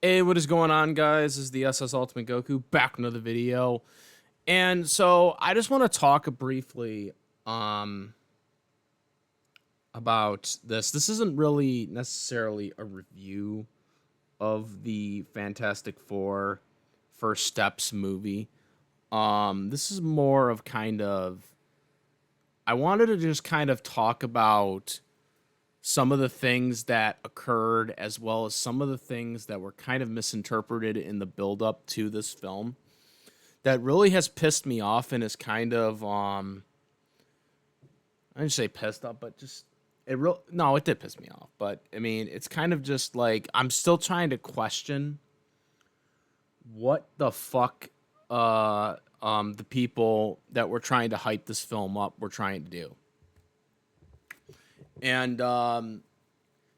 Hey, what is going on, guys? This is the SS Ultimate Goku back with another video. And so I just want to talk briefly um about this. This isn't really necessarily a review of the Fantastic Four First Steps movie. This is more of kind of I wanted to just kind of talk about some of the things that occurred as well as some of the things that were kind of misinterpreted in the build up to this film that really has pissed me off and is kind of I didn't say pissed off, but just it did piss me off. But I mean, it's kind of just like I'm still trying to question what the fuck the people that were trying to hype this film up were trying to do. And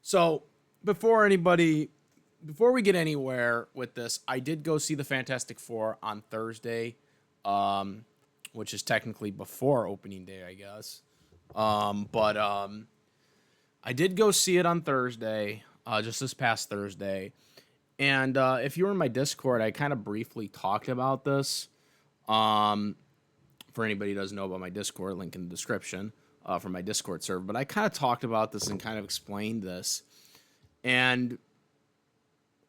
so before we get anywhere with this, I did go see the Fantastic Four on Thursday, um, which is technically before opening day, I guess. But I did go see it on Thursday, just this past Thursday. And if you were in my Discord, I kind of briefly talked about this. Um, for anybody who doesn't know about my Discord, link in the description for my Discord server. But I kind of talked about this and kind of explained this. And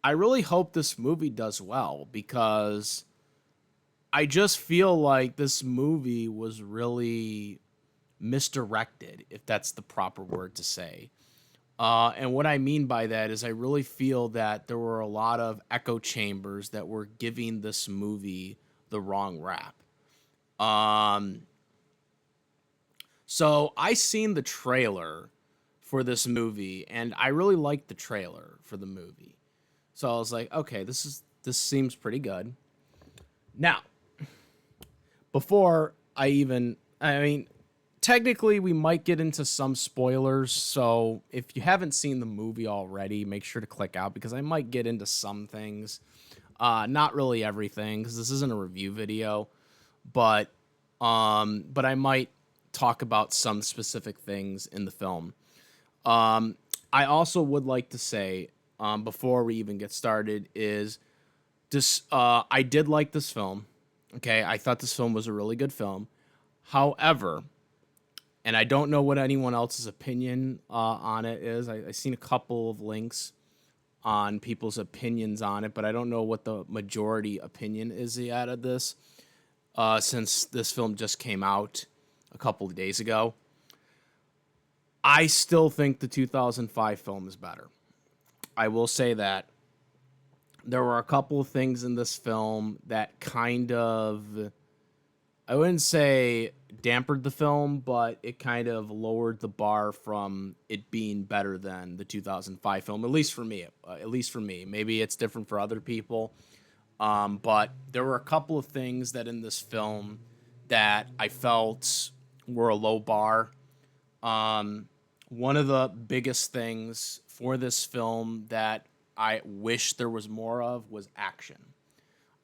I really hope this movie does well because I just feel like this movie was really misdirected, if that's the proper word to say. And what I mean by that is I really feel that there were a lot of echo chambers that were giving this movie the wrong rap. Um, so I seen the trailer for this movie, and I really liked the trailer for the movie. So I was like, okay, this seems pretty good. Now, before I mean, technically we might get into some spoilers, so if you haven't seen the movie already, make sure to click out because I might get into some things. Not really everything because this isn't a review video, but but I might talk about some specific things in the film. Um, I also would like to say, before we even get started, is this I did like this film. Okay, I thought this film was a really good film. However, and I don't know what anyone else's opinion on it is. I seen a couple of links on people's opinions on it, but I don't know what the majority opinion is out of this. Since this film just came out a couple of days ago, I still think the 2005 film is better. I will say that there were a couple of things in this film that kind of, I wouldn't say dampened the film, but it kind of lowered the bar from it being better than the 2005 film, at least for me. At least for me. Maybe it's different for other people. But there were a couple of things that in this film that I felt were a low bar. Um, One of the biggest things for this film that I wish there was more of was action.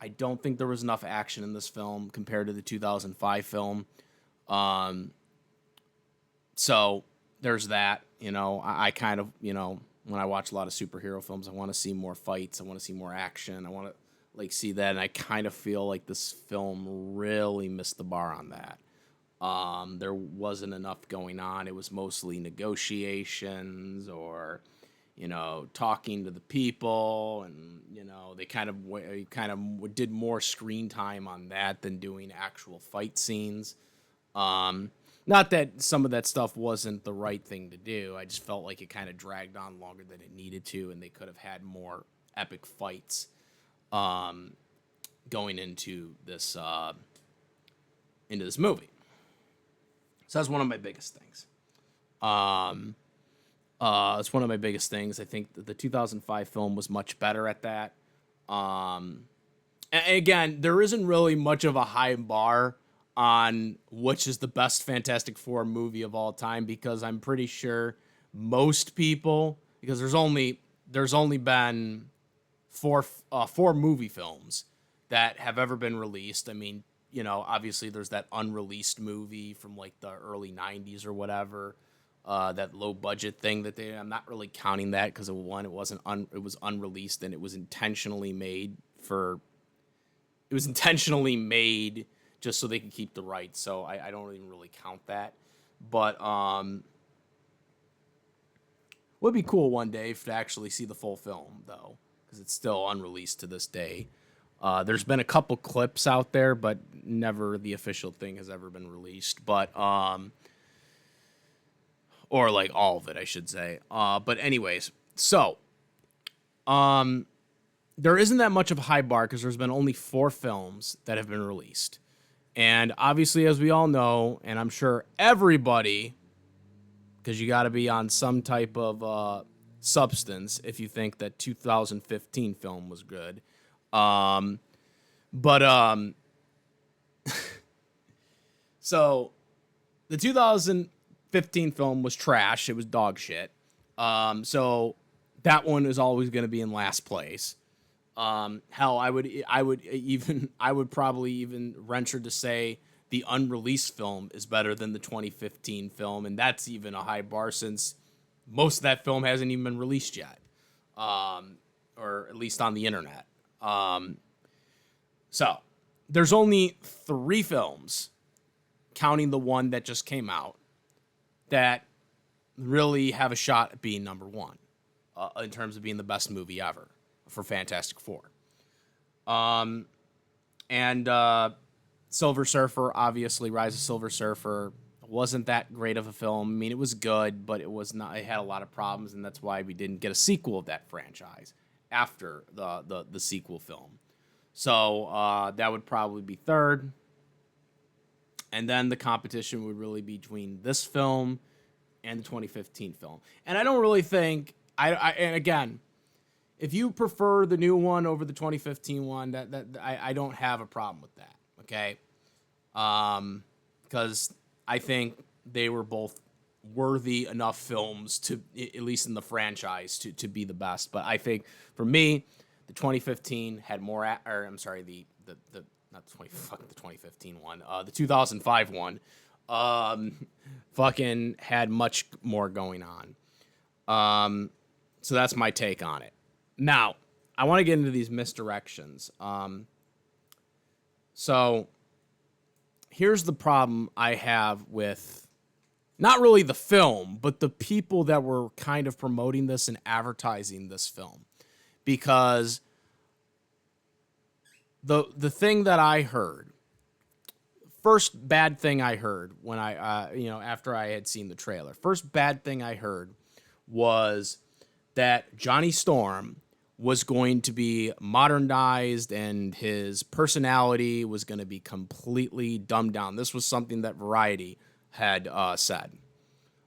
I don't think there was enough action in this film compared to the 2005 film. Um, so there's that. I kind of, when I watch a lot of superhero films, I want to see more fights. I want to see more action. I want to see that, and I kind of feel like this film really missed the bar on that. There wasn't enough going on. It was mostly negotiations or, talking to the people, and they kind of did more screen time on that than doing actual fight scenes. Not that some of that stuff wasn't the right thing to do. I just felt like it kind of dragged on longer than it needed to, and they could have had more epic fights um, going into this movie. So that's one of my biggest things. Um, it's one of my biggest things. I think that the 2005 film was much better at that. Um, again, there isn't really much of a high bar on which is the best Fantastic Four movie of all time because I'm pretty sure most people, because there's only been four movie films that have ever been released. I mean, obviously there's that unreleased movie from like the early '90s or whatever. that low budget thing that I'm not really counting that because it was unreleased and it was intentionally made just so they could keep the rights. So I don't even really count that. But would be cool one day to actually see the full film though, because it's still unreleased to this day. There's been a couple clips out there, but never the official thing has ever been released. But or like all of it, I should say. But anyways, so there isn't that much of a high bar because there's been only 4 films that have been released. And obviously, as we all know, and I'm sure everybody, because you got to be on some type of substance if you think that 2015 film was good. So the 2015 film was trash. It was dog shit. So that one is always going to be in last place. Hell, I would probably even venture to say the unreleased film is better than the 2015 film, and that's even a high bar since most of that film hasn't even been released yet, or at least on the internet. So there's only 3 films, counting the one that just came out, that really have a shot at being number 1 in terms of being the best movie ever for Fantastic Four. Silver Surfer, obviously, Rise of Silver Surfer wasn't that great of a film. I mean, it was good, but it was not. It had a lot of problems, and that's why we didn't get a sequel of that franchise after the sequel film. So that would probably be 3rd. And then the competition would really be between this film and the 2015 film. And I don't really think and again, if you prefer the new one over the 2015 one, I don't have a problem with that. Okay, because I think they were both worthy enough films to, at least in the franchise, to be the best. But I think for me, the 2015 had more. I'm sorry, the 2015 one, the 2005 one, fucking had much more going on. So that's my take on it. Now, I want to get into these misdirections. So here's the problem I have with not really the film, but the people that were kind of promoting this and advertising this film. Because the thing that I heard, first bad thing I heard when after I had seen the trailer, first bad thing I heard was that Johnny Storm was going to be modernized and his personality was going to be completely dumbed down. This was something that Variety had said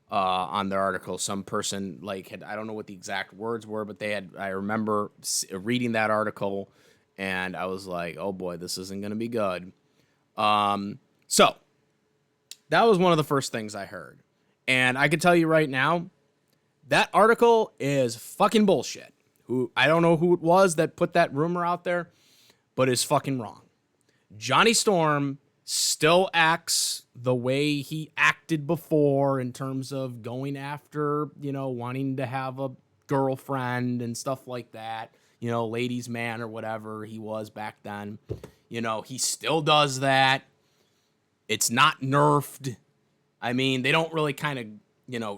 on their article. Some person I don't know what the exact words were, but I remember reading that article and I was like, oh boy, this isn't going to be good. So that was one of the first things I heard. And I can tell you right now, that article is fucking bullshit. I don't know who it was that put that rumor out there, but it's fucking wrong. Johnny Storm still acts the way he acted before in terms of going after, wanting to have a girlfriend and stuff like that. Ladies' man or whatever he was back then. He still does that. It's not nerfed. I mean, they don't really kind of,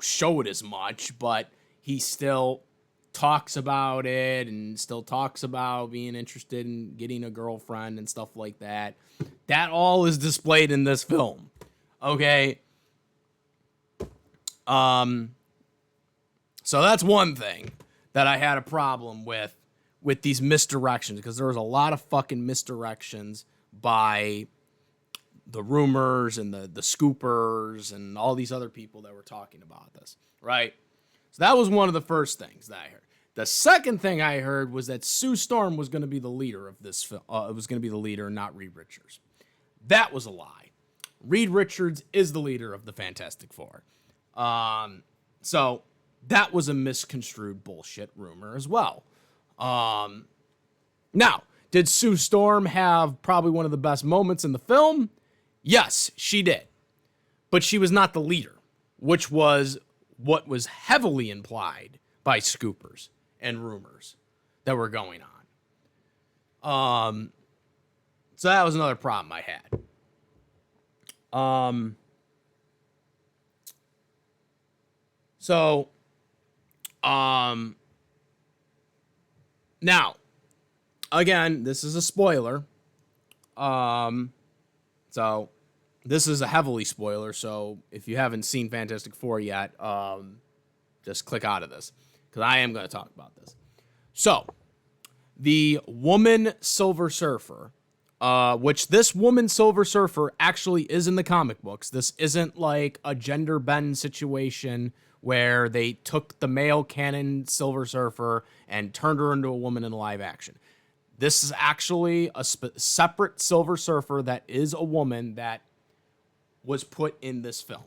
show it as much, but he still talks about it and still talks about being interested in getting a girlfriend and stuff like that. That all is displayed in this film. Okay. So that's one thing that I had a problem with these misdirections, because there was a lot of fucking misdirections by the rumors and the scoopers and all these other people that were talking about this, right? So that was one of the first things that I heard. The second thing I heard was that Sue Storm was going to be the leader of this film. It was going to be the leader, not Reed Richards. That was a lie. Reed Richards is the leader of the Fantastic Four. So that was a misconstrued bullshit rumor as well. Now, did Sue Storm have probably one of the best moments in the film? Yes, she did. But she was not the leader, which was what was heavily implied by scoopers and rumors that were going on. So that was another problem I had. So, now, again, this is a spoiler. So this is a heavily spoiler. So if you haven't seen Fantastic Four yet, just click out of this because I am going to talk about this. So the woman Silver Surfer, which this woman Silver Surfer actually is in the comic books. This isn't like a gender bend situation where they took the male canon Silver Surfer and turned her into a woman in live action. This is actually a separate Silver Surfer that is a woman that was put in this film.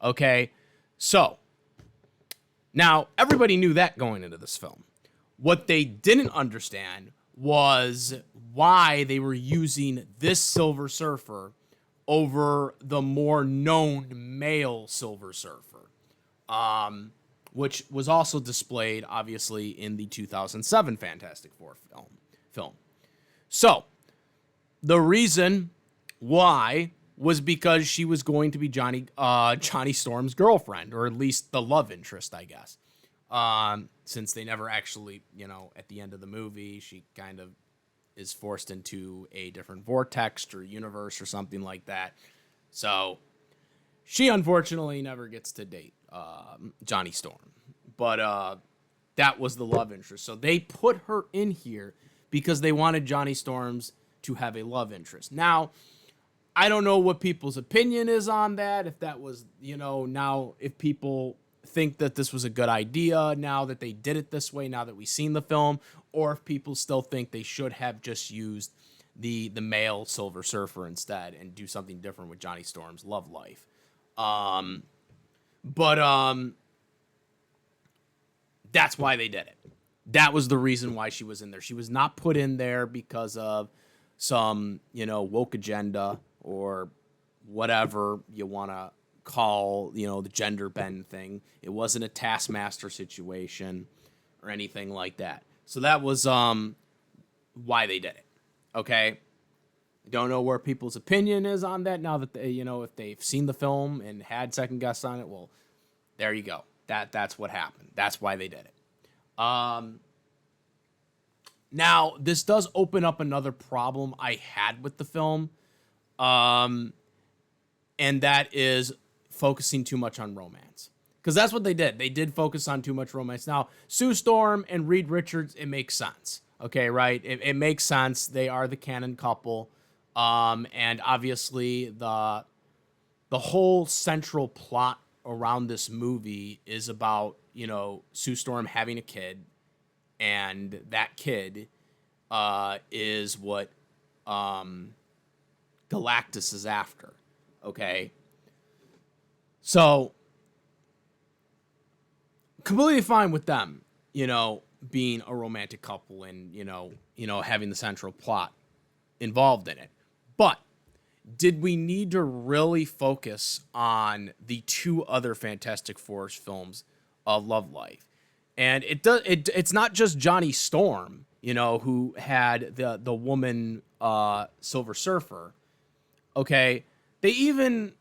Okay? So, now, everybody knew that going into this film. What they didn't understand was why they were using this Silver Surfer over the more known male Silver Surfer, which was also displayed, obviously, in the 2007 Fantastic Four film. So, the reason why was because she was going to be Johnny Storm's girlfriend, or at least the love interest, I guess. Since they never actually, at the end of the movie, she kind of is forced into a different vortex or universe or something like that. So, she unfortunately never gets to date Johnny Storm. But that was the love interest. So, they put her in here because they wanted Johnny Storms to have a love interest. Now, I don't know what people's opinion is on that. If that was, now if people think that this was a good idea now that they did it this way, now that we've seen the film, or if people still think they should have just used the male Silver Surfer instead and do something different with Johnny Storm's love life. But that's why they did it. That was the reason why she was in there. She was not put in there because of some, woke agenda or whatever you want to call, the gender bend thing. It wasn't a Taskmaster situation or anything like that. So that was why they did it. Okay? Don't know where people's opinion is on that now that they, if they've seen the film and had second guess on it. Well, there you go. That's what happened. That's why they did it. Now, this does open up another problem I had with the film, and that is focusing too much on romance. Because that's what they did. They did focus on too much romance. Now, Sue Storm and Reed Richards, it makes sense. Okay, right? It makes sense. They are the canon couple. And obviously, the whole central plot around this movie is about, Sue Storm having a kid. And that kid is what Galactus is after. Okay? So, completely fine with them, being a romantic couple and, having the central plot involved in it. But did we need to really focus on the two other Fantastic Four films of love life? And it's not just Johnny Storm, who had the woman Silver Surfer. Okay, they even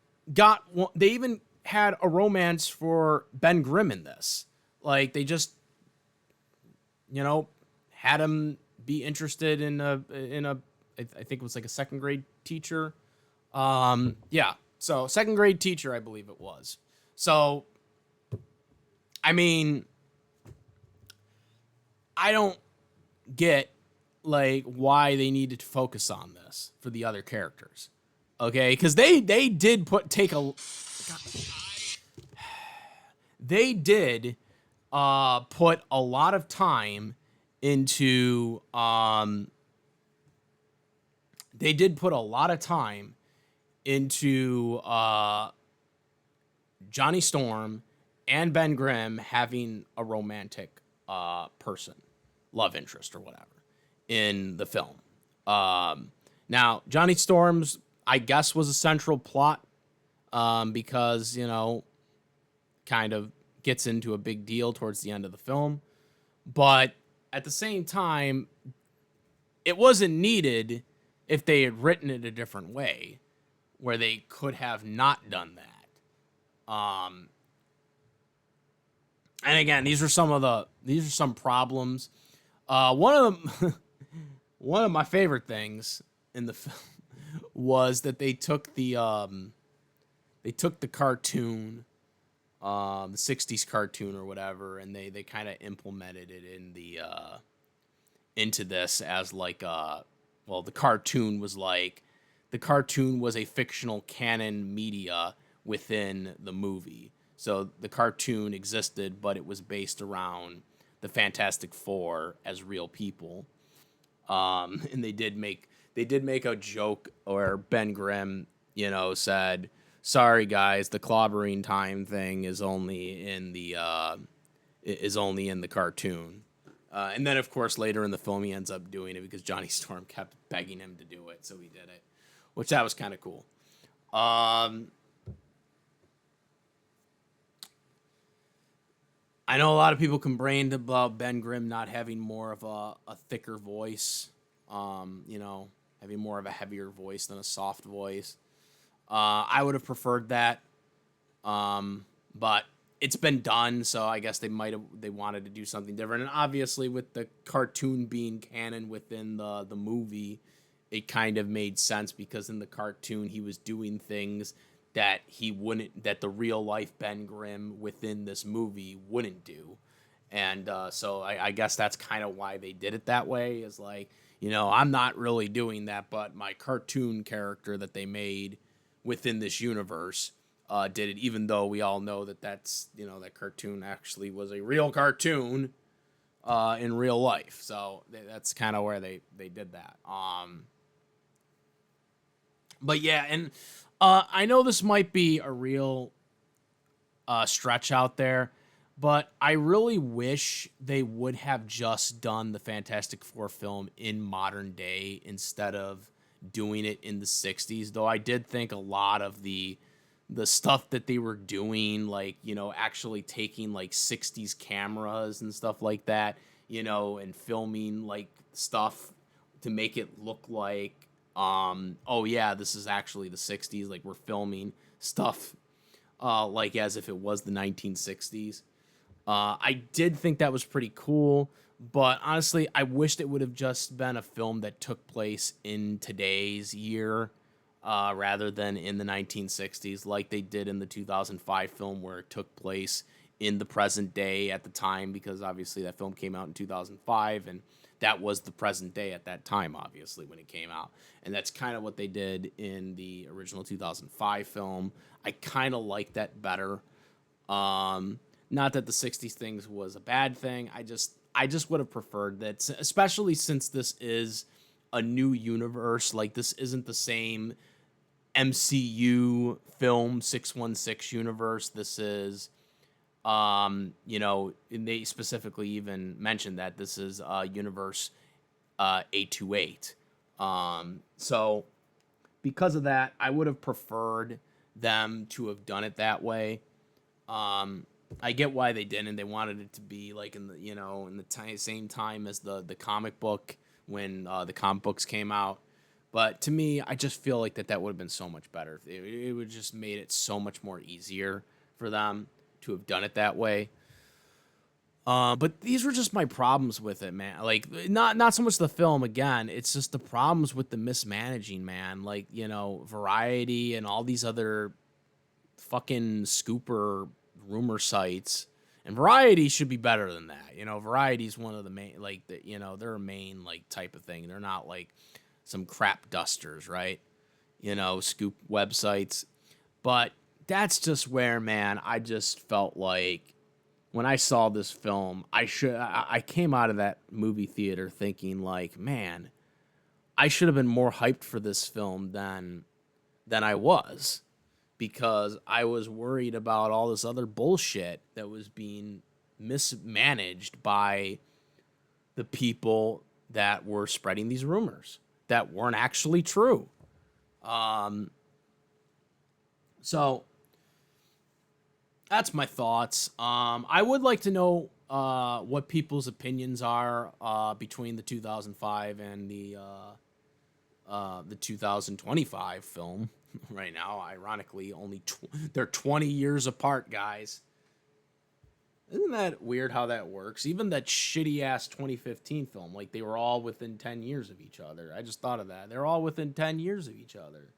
had a romance for Ben Grimm in this. Like they just, had him be interested in a I think it was like a second grade teacher. Yeah, so second grade teacher, I believe it was. So, I mean, I don't get like why they needed to focus on this for the other characters. Okay, because they did they did put a lot of time into Johnny Storm and Ben Grimm having a romantic person, love interest or whatever, in the film. Now, Johnny Storm's, I guess, was a central plot because, kind of gets into a big deal towards the end of the film. But at the same time, it wasn't needed if they had written it a different way, where they could have not done that. And again, these are some problems. One of them, one of my favorite things in the film was that they took the cartoon, the '60s cartoon or whatever, and they kind of implemented it in the into this as like well, the cartoon was a fictional canon media within the movie. So the cartoon existed, but it was based around the Fantastic Four as real people. And they did make a joke where Ben Grimm, said, "Sorry guys, the clobbering time thing is only in the cartoon." And then, of course, later in the film, he ends up doing it because Johnny Storm kept begging him to do it, so he did it, which that was kind of cool. I know a lot of people complained about Ben Grimm not having more of a thicker voice, having more of a heavier voice than a soft voice. I would have preferred that, but it's been done, so I guess they wanted to do something different. And obviously, with the cartoon being canon within the movie, it kind of made sense because in the cartoon he was doing things that that the real life Ben Grimm within this movie wouldn't do. And so I guess that's kind of why they did it that way, is like, I'm not really doing that, but my cartoon character that they made within this universe did it, even though we all know that that cartoon actually was a real cartoon in real life. So that's kind of where they did that. But yeah, and I know this might be a real stretch out there, but I really wish they would have just done the Fantastic Four film in modern day instead of doing it in the 60s. Though I did think a lot of the stuff that they were doing, like, actually taking like 60s cameras and stuff like that, and filming like stuff to make it look like, oh yeah, this is actually the 60s. Like, we're filming stuff like as if it was the 1960s. I did think that was pretty cool, but honestly, I wished it would have just been a film that took place in today's year rather than in the 1960s, like they did in the 2005 film, where it took place in the present day at the time, because obviously that film came out in 2005, and that was the present day at that time, obviously, when it came out. And that's kind of what they did in the original 2005 film. I kind of like that better. Not that the 60s things was a bad thing. I just would have preferred that, especially since this is a new universe. Like, this isn't the same MCU film 616 universe. This is, and they specifically even mentioned that this is universe 828. So because of that, I would have preferred them to have done it that way. I get why they didn't. They wanted it to be like in the same time as the comic book, when the comic books came out. But to me, I just feel like that would have been so much better. It would just made it so much more easier for them to have done it that way. But these were just my problems with it, man. Like, not so much the film, again, it's just the problems with the mismanaging, man. Like, Variety and all these other fucking scooper rumor sites. And Variety should be better than that. Variety's one of the main, like, they're a main, like, type of thing. They're not like some crap dusters, right? Scoop websites. But that's just where, man, I just felt like when I saw this film, I came out of that movie theater thinking like, man, I should have been more hyped for this film than I was, because I was worried about all this other bullshit that was being mismanaged by the people that were spreading these rumors that weren't actually true. So that's my thoughts. I would like to know what people's opinions are between the 2005 and the 2025 film. Right now, ironically, they're 20 years apart, guys. Isn't that weird how that works? Even that shitty ass 2015 film, like they were all within 10 years of each other. I just thought of that. They're all within 10 years of each other.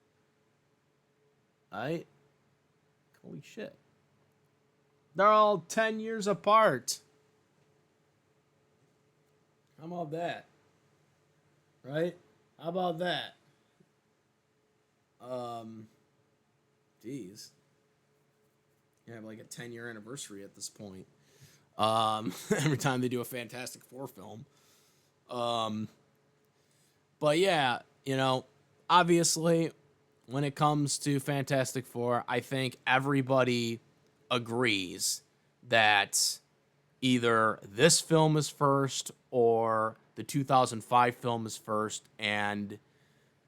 Right? Holy shit. They're all 10 years apart. How about that? Right? How about that? Um, Jeez. You have like a 10-year anniversary at this point. Every time they do a Fantastic Four film. Um, but yeah, obviously, when it comes to Fantastic Four, I think everybody agrees that either this film is first or the 2005 film is first. And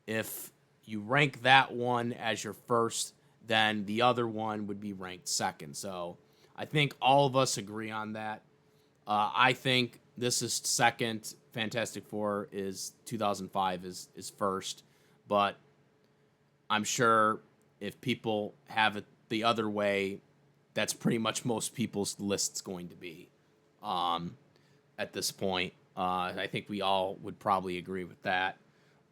if you rank that one as your first, then the other one would be ranked second. So I think all of us agree on that. I think this is second. Fantastic Four is 2005 is first, but I'm sure if people have it the other way, that's pretty much most people's list's going to be. At this point, I think we all would probably agree with that.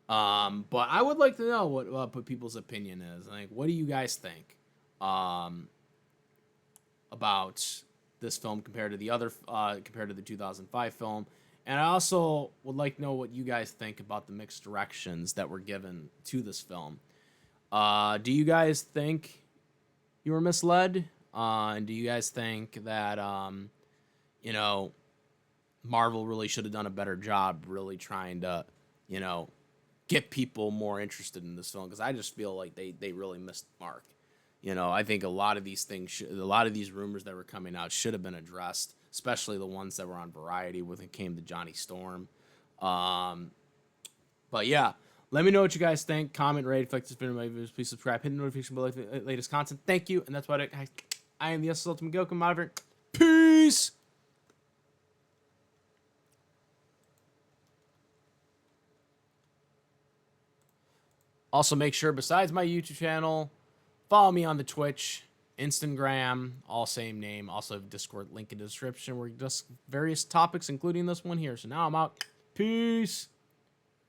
But I would like to know what people's opinion is. Like, what do you guys think about this film compared to the other, compared to the 2005 film? And I also would like to know what you guys think about the mixed directions that were given to this film. Do you guys think you were misled? And do you guys think that you know Marvel really should have done a better job, really trying to you know get people more interested in this film? Because I just feel like they really missed the mark. I think a lot of these things, a lot of these rumors that were coming out should have been addressed, especially the ones that were on Variety when it came to Johnny Storm. Um, but yeah, let me know what you guys think. Comment, rate, if you like this video, my videos, please subscribe, hit the notification bell for the latest content. Thank you, and that's what I am the Ultimate Goku. I'm out of here. Peace. Also, make sure, besides my YouTube channel, follow me on the Twitch, Instagram, all same name. Also, Discord link in the description where we discuss various topics, including this one here. So now I'm out. Peace.